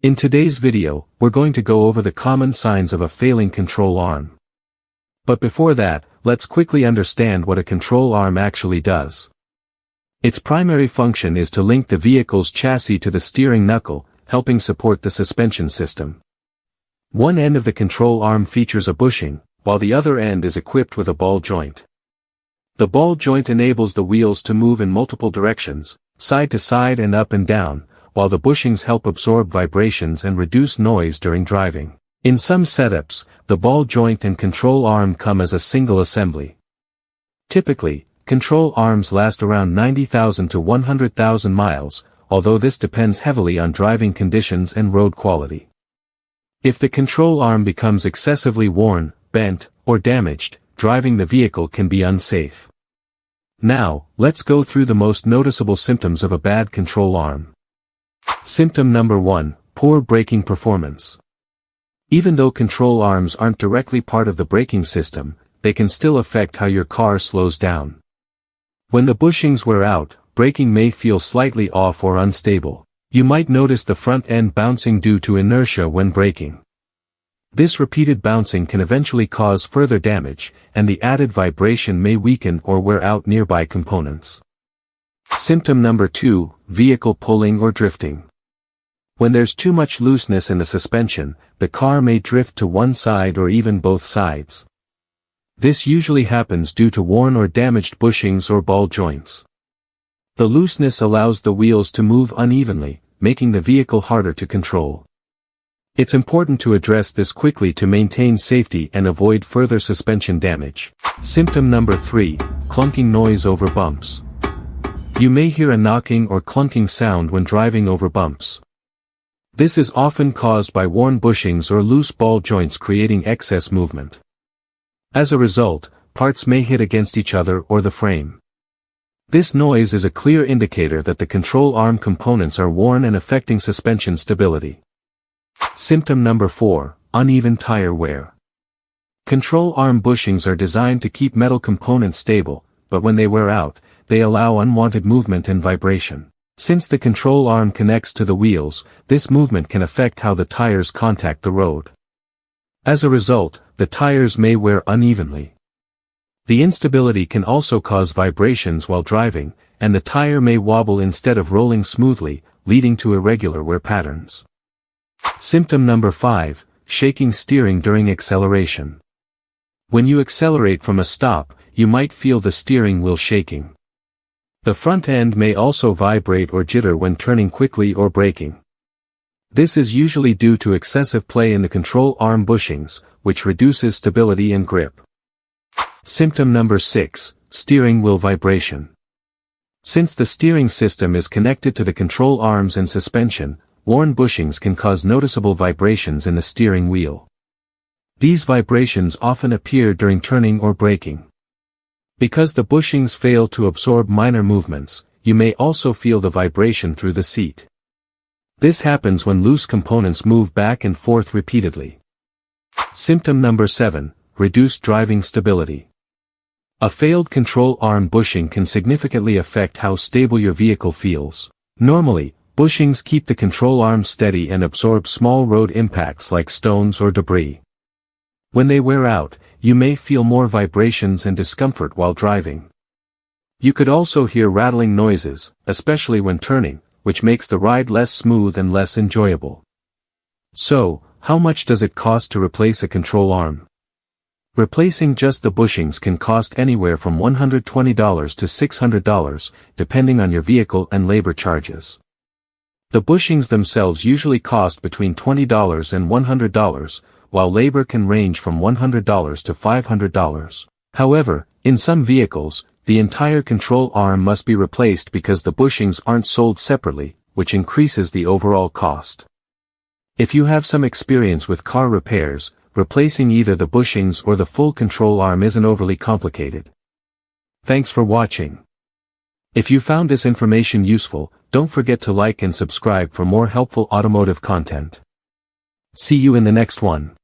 In today's video, we're going to go over the common signs of a failing control arm. But before that, let's quickly understand what a control arm actually does. Its primary function is to link the vehicle's chassis to the steering knuckle, helping support the suspension system. One end of the control arm features a bushing, while the other end is equipped with a ball joint. The ball joint enables the wheels to move in multiple directions, side to side and up and down, while the bushings help absorb vibrations and reduce noise during driving. In some setups, the ball joint and control arm come as a single assembly. Typically, control arms last around 90,000 to 100,000 miles, although this depends heavily on driving conditions and road quality. If the control arm becomes excessively worn, bent, or damaged, driving the vehicle can be unsafe. Now, let's go through the most noticeable symptoms of a bad control arm. Symptom number 1, poor braking performance. Even though control arms aren't directly part of the braking system, they can still affect how your car slows down. When the bushings wear out, braking may feel slightly off or unstable. You might notice the front end bouncing due to inertia when braking. This repeated bouncing can eventually cause further damage, and the added vibration may weaken or wear out nearby components. Symptom number 2, vehicle pulling or drifting. When there's too much looseness in the suspension, the car may drift to one side or even both sides. This usually happens due to worn or damaged bushings or ball joints. The looseness allows the wheels to move unevenly, making the vehicle harder to control. It's important to address this quickly to maintain safety and avoid further suspension damage. Symptom number 3, clunking noise over bumps. You may hear a knocking or clunking sound when driving over bumps. This is often caused by worn bushings or loose ball joints creating excess movement. As a result, parts may hit against each other or the frame. This noise is a clear indicator that the control arm components are worn and affecting suspension stability. Symptom number 4, uneven tire wear. Control arm bushings are designed to keep metal components stable, but when they wear out, they allow unwanted movement and vibration. Since the control arm connects to the wheels, this movement can affect how the tires contact the road. As a result, the tires may wear unevenly. The instability can also cause vibrations while driving, and the tire may wobble instead of rolling smoothly, leading to irregular wear patterns. Symptom number 5, shaking steering during acceleration. When you accelerate from a stop, you might feel the steering wheel shaking. The front end may also vibrate or jitter when turning quickly or braking. This is usually due to excessive play in the control arm bushings, which reduces stability and grip. Symptom number 6, steering wheel vibration. Since the steering system is connected to the control arms and suspension, worn bushings can cause noticeable vibrations in the steering wheel. These vibrations often appear during turning or braking. Because the bushings fail to absorb minor movements, you may also feel the vibration through the seat. This happens when loose components move back and forth repeatedly. Symptom number 7, reduced driving stability. A failed control arm bushing can significantly affect how stable your vehicle feels. Normally, bushings keep the control arm steady and absorb small road impacts like stones or debris. When they wear out, you may feel more vibrations and discomfort while driving. You could also hear rattling noises, especially when turning, which makes the ride less smooth and less enjoyable. So, how much does it cost to replace a control arm? Replacing just the bushings can cost anywhere from $120 to $600, depending on your vehicle and labor charges. The bushings themselves usually cost between $20 and $100, while labor can range from $100 to $500. However, in some vehicles, the entire control arm must be replaced because the bushings aren't sold separately, which increases the overall cost. If you have some experience with car repairs, replacing either the bushings or the full control arm isn't overly complicated. Thanks for watching. If you found this information useful, don't forget to like and subscribe for more helpful automotive content. See you in the next one.